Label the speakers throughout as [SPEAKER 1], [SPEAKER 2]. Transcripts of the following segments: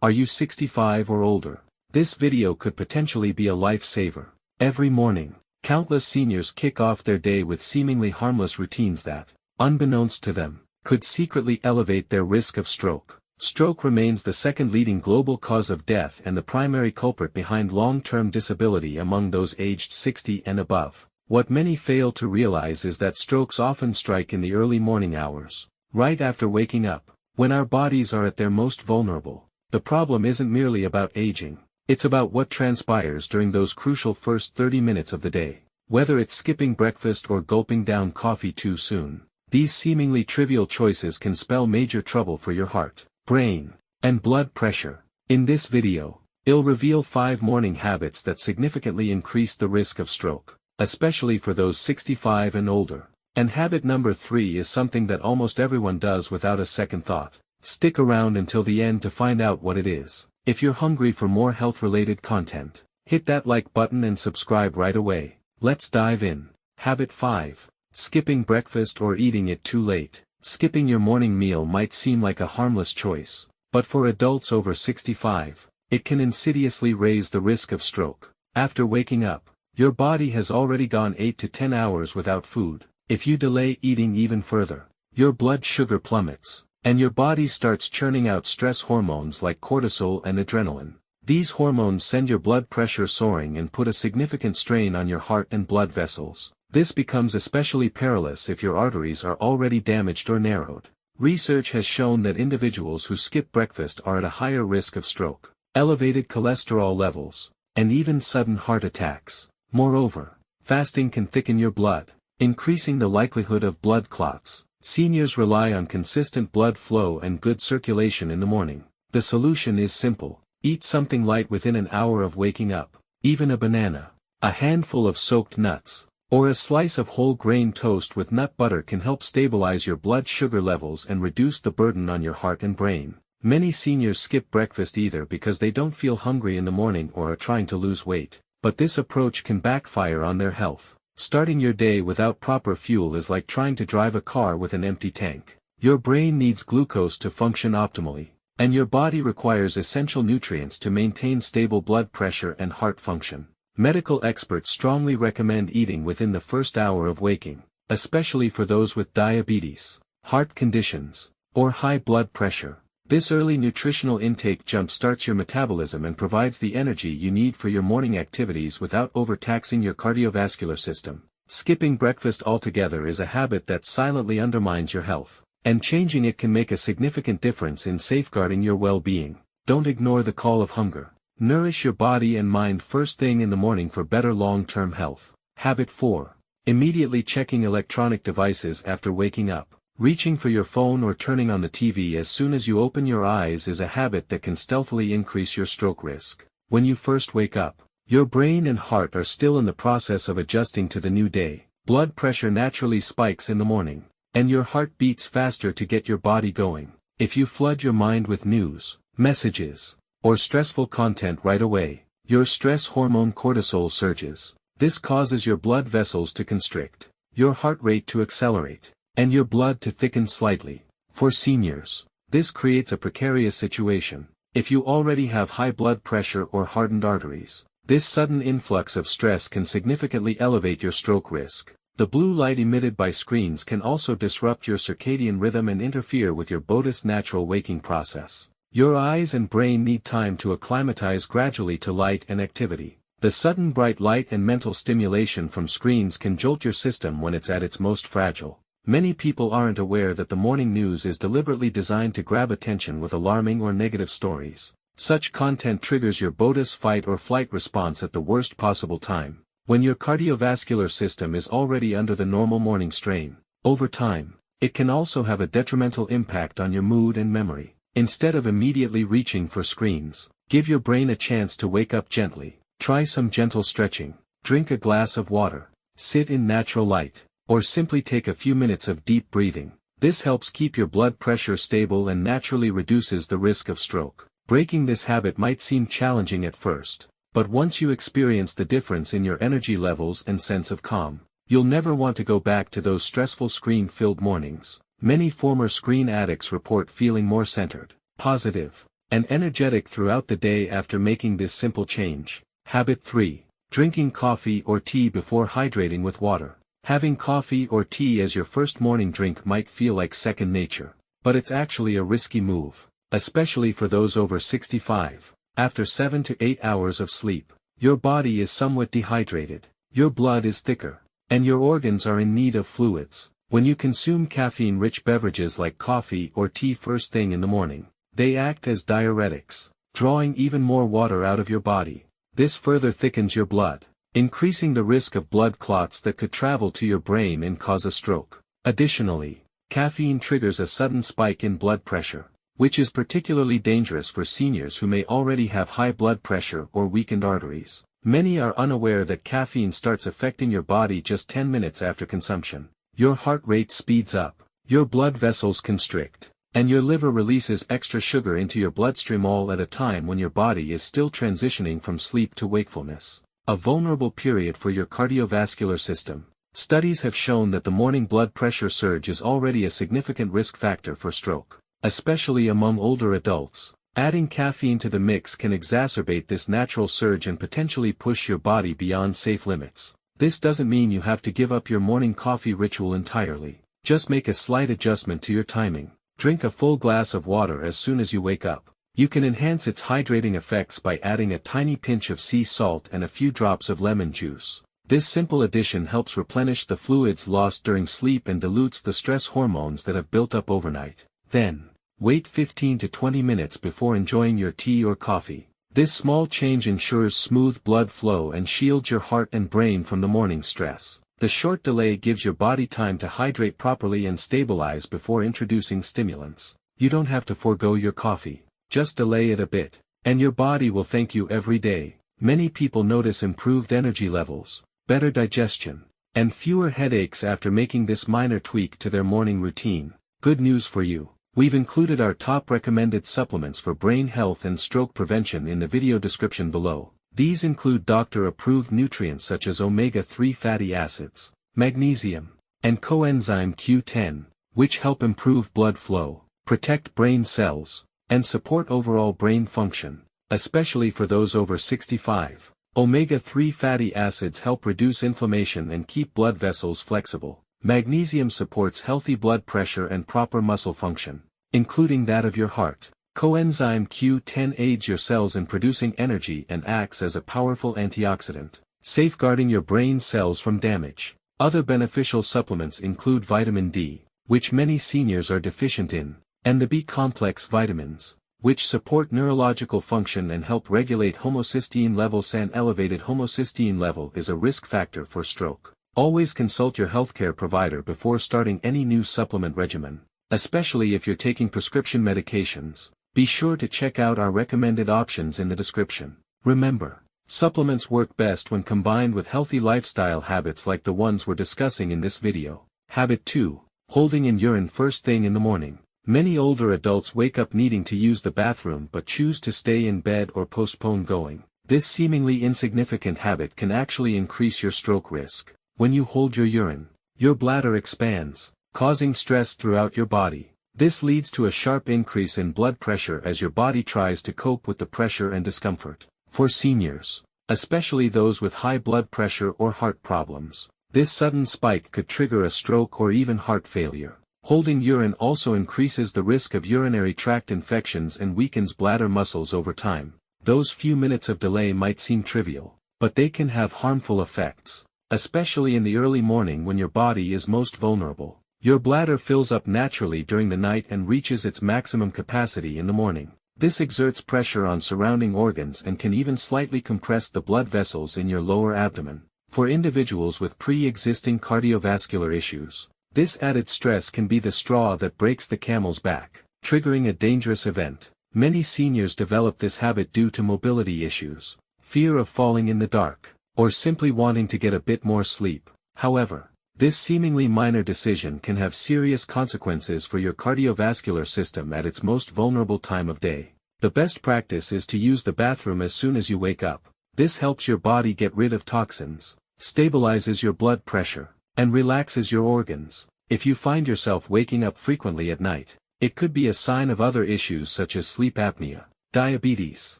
[SPEAKER 1] Are you 65 or older? This video could potentially be a lifesaver. Every morning, countless seniors kick off their day with seemingly harmless routines that, unbeknownst to them, could secretly elevate their risk of stroke. Stroke remains the second leading global cause of death and the primary culprit behind long-term disability among those aged 60 and above. What many fail to realize is that strokes often strike in the early morning hours, right after waking up, when our bodies are at their most vulnerable. The problem isn't merely about aging, it's about what transpires during those crucial first 30 minutes of the day. Whether it's skipping breakfast or gulping down coffee too soon, these seemingly trivial choices can spell major trouble for your heart, brain, and blood pressure. In this video, I'll reveal 5 morning habits that significantly increase the risk of stroke, especially for those 65 and older. And habit number 3 is something that almost everyone does without a second thought. Stick around until the end to find out what it is. If you're hungry for more health-related content, hit that like button and subscribe right away. Let's dive in. Habit 5. Skipping breakfast or eating it too late. Skipping your morning meal might seem like a harmless choice, but for adults over 65, it can insidiously raise the risk of stroke. After waking up, your body has already gone 8 to 10 hours without food. If you delay eating even further, your blood sugar plummets, and your body starts churning out stress hormones like cortisol and adrenaline. These hormones send your blood pressure soaring and put a significant strain on your heart and blood vessels. This becomes especially perilous if your arteries are already damaged or narrowed. Research has shown that individuals who skip breakfast are at a higher risk of stroke, elevated cholesterol levels, and even sudden heart attacks. Moreover, fasting can thicken your blood, increasing the likelihood of blood clots. Seniors rely on consistent blood flow and good circulation in the morning. The solution is simple: eat something light within an hour of waking up. Even a banana, a handful of soaked nuts, or a slice of whole grain toast with nut butter can help stabilize your blood sugar levels and reduce the burden on your heart and brain. Many seniors skip breakfast either because they don't feel hungry in the morning or are trying to lose weight, but this approach can backfire on their health. Starting your day without proper fuel is like trying to drive a car with an empty tank. Your brain needs glucose to function optimally, and your body requires essential nutrients to maintain stable blood pressure and heart function. Medical experts strongly recommend eating within the first hour of waking, especially for those with diabetes, heart conditions, or high blood pressure. This early nutritional intake jump-starts your metabolism and provides the energy you need for your morning activities without overtaxing your cardiovascular system. Skipping breakfast altogether is a habit that silently undermines your health, and changing it can make a significant difference in safeguarding your well-being. Don't ignore the call of hunger. Nourish your body and mind first thing in the morning for better long-term health. Habit 4. Immediately checking electronic devices after waking up. Reaching for your phone or turning on the TV as soon as you open your eyes is a habit that can stealthily increase your stroke risk. When you first wake up, your brain and heart are still in the process of adjusting to the new day. Blood pressure naturally spikes in the morning, and your heart beats faster to get your body going. If you flood your mind with news, messages, or stressful content right away, your stress hormone cortisol surges. This causes your blood vessels to constrict, your heart rate to accelerate, and your blood to thicken slightly. For seniors, this creates a precarious situation. If you already have high blood pressure or hardened arteries, this sudden influx of stress can significantly elevate your stroke risk. The blue light emitted by screens can also disrupt your circadian rhythm and interfere with your body's natural waking process. Your eyes and brain need time to acclimatize gradually to light and activity. The sudden bright light and mental stimulation from screens can jolt your system when it's at its most fragile. Many people aren't aware that the morning news is deliberately designed to grab attention with alarming or negative stories. Such content triggers your body's fight or flight response at the worst possible time, when your cardiovascular system is already under the normal morning strain. Over time, it can also have a detrimental impact on your mood and memory. Instead of immediately reaching for screens, give your brain a chance to wake up gently. Try some gentle stretching, drink a glass of water, sit in natural light, or simply take a few minutes of deep breathing. This helps keep your blood pressure stable and naturally reduces the risk of stroke. Breaking this habit might seem challenging at first, but once you experience the difference in your energy levels and sense of calm, you'll never want to go back to those stressful screen-filled mornings. Many former screen addicts report feeling more centered, positive, and energetic throughout the day after making this simple change. Habit 3. Drinking coffee or tea before hydrating with water. Having coffee or tea as your first morning drink might feel like second nature, but it's actually a risky move, especially for those over 65. After 7 to 8 hours of sleep, your body is somewhat dehydrated, your blood is thicker, and your organs are in need of fluids. When you consume caffeine-rich beverages like coffee or tea first thing in the morning, they act as diuretics, drawing even more water out of your body. This further thickens your blood, increasing the risk of blood clots that could travel to your brain and cause a stroke. Additionally, caffeine triggers a sudden spike in blood pressure, which is particularly dangerous for seniors who may already have high blood pressure or weakened arteries. Many are unaware that caffeine starts affecting your body just 10 minutes after consumption. Your heart rate speeds up, your blood vessels constrict, and your liver releases extra sugar into your bloodstream, all at a time when your body is still transitioning from sleep to wakefulness, a vulnerable period for your cardiovascular system. Studies have shown that the morning blood pressure surge is already a significant risk factor for stroke, especially among older adults. Adding caffeine to the mix can exacerbate this natural surge and potentially push your body beyond safe limits. This doesn't mean you have to give up your morning coffee ritual entirely. Just make a slight adjustment to your timing. Drink a full glass of water as soon as you wake up. You can enhance its hydrating effects by adding a tiny pinch of sea salt and a few drops of lemon juice. This simple addition helps replenish the fluids lost during sleep and dilutes the stress hormones that have built up overnight. Then, wait 15 to 20 minutes before enjoying your tea or coffee. This small change ensures smooth blood flow and shields your heart and brain from the morning stress. The short delay gives your body time to hydrate properly and stabilize before introducing stimulants. You don't have to forego your coffee, just delay it a bit, and your body will thank you every day. Many people notice improved energy levels, better digestion, and fewer headaches after making this minor tweak to their morning routine. Good news for you. We've included our top recommended supplements for brain health and stroke prevention in the video description below. These include doctor-approved nutrients such as omega-3 fatty acids, magnesium, and coenzyme Q10, which help improve blood flow, protect brain cells, and support overall brain function, especially for those over 65. Omega-3 fatty acids help reduce inflammation and keep blood vessels flexible. Magnesium supports healthy blood pressure and proper muscle function, including that of your heart. Coenzyme Q10 aids your cells in producing energy and acts as a powerful antioxidant, safeguarding your brain cells from damage. Other beneficial supplements include vitamin D, which many seniors are deficient in, and the B-complex vitamins, which support neurological function and help regulate homocysteine levels. An elevated homocysteine level is a risk factor for stroke. Always consult your healthcare provider before starting any new supplement regimen, especially if you're taking prescription medications. Be sure to check out our recommended options in the description. Remember, supplements work best when combined with healthy lifestyle habits like the ones we're discussing in this video. Habit 2. Holding in urine first thing in the morning. Many older adults wake up needing to use the bathroom but choose to stay in bed or postpone going. This seemingly insignificant habit can actually increase your stroke risk. When you hold your urine, your bladder expands, causing stress throughout your body. This leads to a sharp increase in blood pressure as your body tries to cope with the pressure and discomfort. For seniors, especially those with high blood pressure or heart problems, this sudden spike could trigger a stroke or even heart failure. Holding urine also increases the risk of urinary tract infections and weakens bladder muscles over time. Those few minutes of delay might seem trivial, but they can have harmful effects, especially in the early morning when your body is most vulnerable. Your bladder fills up naturally during the night and reaches its maximum capacity in the morning. This exerts pressure on surrounding organs and can even slightly compress the blood vessels in your lower abdomen. For individuals with pre-existing cardiovascular issues, this added stress can be the straw that breaks the camel's back, triggering a dangerous event. Many seniors develop this habit due to mobility issues, fear of falling in the dark, or simply wanting to get a bit more sleep. However, this seemingly minor decision can have serious consequences for your cardiovascular system at its most vulnerable time of day. The best practice is to use the bathroom as soon as you wake up. This helps your body get rid of toxins, stabilizes your blood pressure, and relaxes your organs. If you find yourself waking up frequently at night, it could be a sign of other issues such as sleep apnea. diabetes,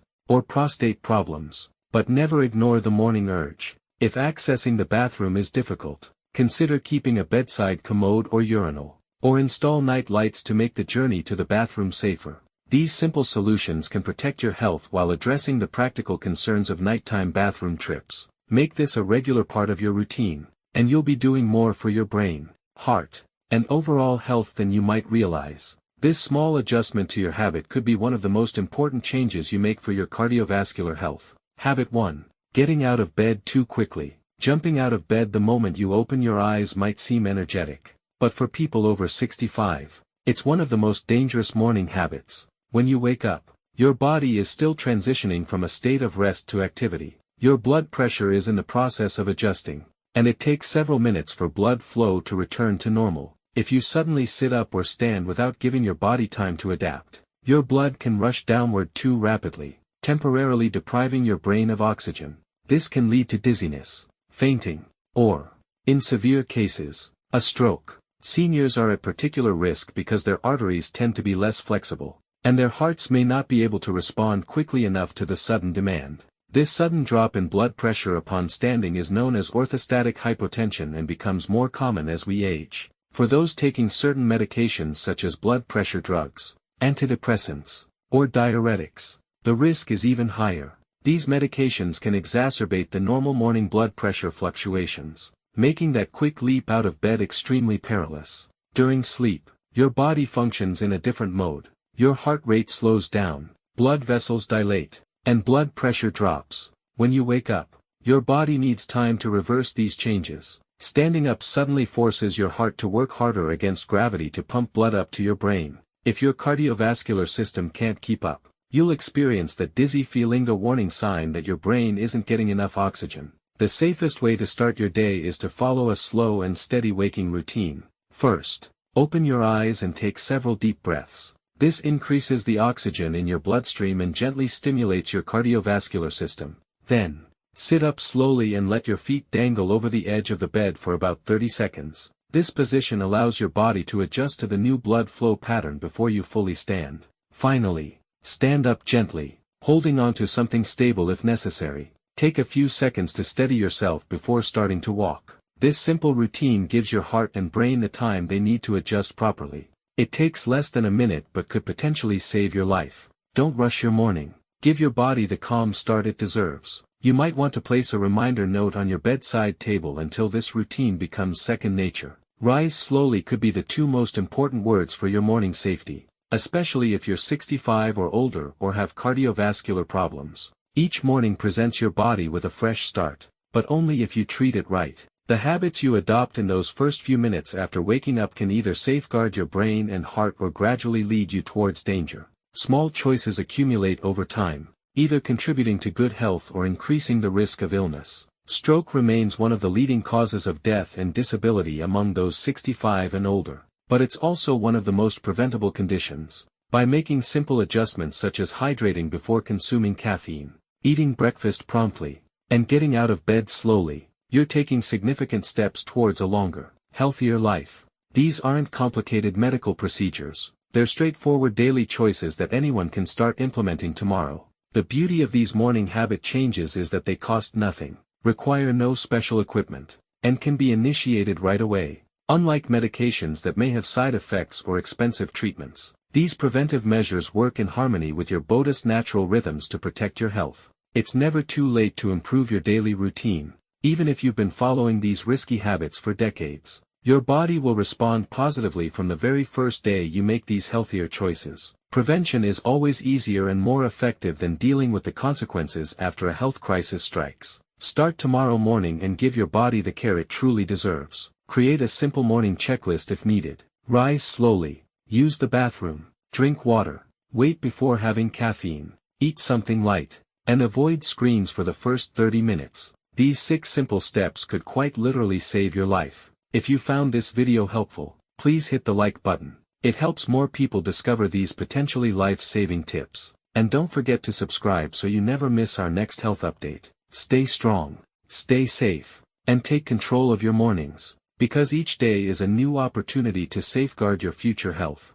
[SPEAKER 1] or prostate problems, but never ignore the morning urge. If accessing the bathroom is difficult, consider keeping a bedside commode or urinal, or install night lights to make the journey to the bathroom safer. These simple solutions can protect your health while addressing the practical concerns of nighttime bathroom trips. Make this a regular part of your routine, and you'll be doing more for your brain, heart, and overall health than you might realize. This small adjustment to your habit could be one of the most important changes you make for your cardiovascular health. Habit 1. Getting out of bed too quickly. Jumping out of bed the moment you open your eyes might seem energetic, but for people over 65, it's one of the most dangerous morning habits. When you wake up, your body is still transitioning from a state of rest to activity. Your blood pressure is in the process of adjusting, and it takes several minutes for blood flow to return to normal. If you suddenly sit up or stand without giving your body time to adapt, your blood can rush downward too rapidly, temporarily depriving your brain of oxygen. This can lead to dizziness, fainting, or, in severe cases, a stroke. Seniors are at particular risk because their arteries tend to be less flexible, and their hearts may not be able to respond quickly enough to the sudden demand. This sudden drop in blood pressure upon standing is known as orthostatic hypotension and becomes more common as we age. For those taking certain medications such as blood pressure drugs, antidepressants, or diuretics, the risk is even higher. These medications can exacerbate the normal morning blood pressure fluctuations, making that quick leap out of bed extremely perilous. During sleep, your body functions in a different mode. Your heart rate slows down, blood vessels dilate, and blood pressure drops. When you wake up, your body needs time to reverse these changes. Standing up suddenly forces your heart to work harder against gravity to pump blood up to your brain. If your cardiovascular system can't keep up, you'll experience that dizzy feeling, a warning sign that your brain isn't getting enough oxygen. The safest way to start your day is to follow a slow and steady waking routine. First, open your eyes and take several deep breaths. This increases the oxygen in your bloodstream and gently stimulates your cardiovascular system. Then, sit up slowly and let your feet dangle over the edge of the bed for about 30 seconds. This position allows your body to adjust to the new blood flow pattern before you fully stand. Finally, stand up gently, holding onto something stable if necessary. Take a few seconds to steady yourself before starting to walk. This simple routine gives your heart and brain the time they need to adjust properly. It takes less than a minute but could potentially save your life. Don't rush your morning. Give your body the calm start it deserves. You might want to place a reminder note on your bedside table until this routine becomes second nature. Rise slowly could be the two most important words for your morning safety, especially if you're 65 or older or have cardiovascular problems. Each morning presents your body with a fresh start, but only if you treat it right. The habits you adopt in those first few minutes after waking up can either safeguard your brain and heart or gradually lead you towards danger. Small choices accumulate over time, either contributing to good health or increasing the risk of illness. Stroke remains one of the leading causes of death and disability among those 65 and older, but it's also one of the most preventable conditions. By making simple adjustments such as hydrating before consuming caffeine, eating breakfast promptly, and getting out of bed slowly, you're taking significant steps towards a longer, healthier life. These aren't complicated medical procedures, they're straightforward daily choices that anyone can start implementing tomorrow. The beauty of these morning habit changes is that they cost nothing, require no special equipment, and can be initiated right away. Unlike medications that may have side effects or expensive treatments, these preventive measures work in harmony with your body's natural rhythms to protect your health. It's never too late to improve your daily routine, even if you've been following these risky habits for decades. Your body will respond positively from the very first day you make these healthier choices. Prevention is always easier and more effective than dealing with the consequences after a health crisis strikes. Start tomorrow morning and give your body the care it truly deserves. Create a simple morning checklist if needed. Rise slowly, use the bathroom, drink water, wait before having caffeine, eat something light, and avoid screens for the first 30 minutes. These 6 simple steps could quite literally save your life. If you found this video helpful, please hit the like button. It helps more people discover these potentially life-saving tips. And don't forget to subscribe so you never miss our next health update. Stay strong, stay safe, and take control of your mornings, because each day is a new opportunity to safeguard your future health.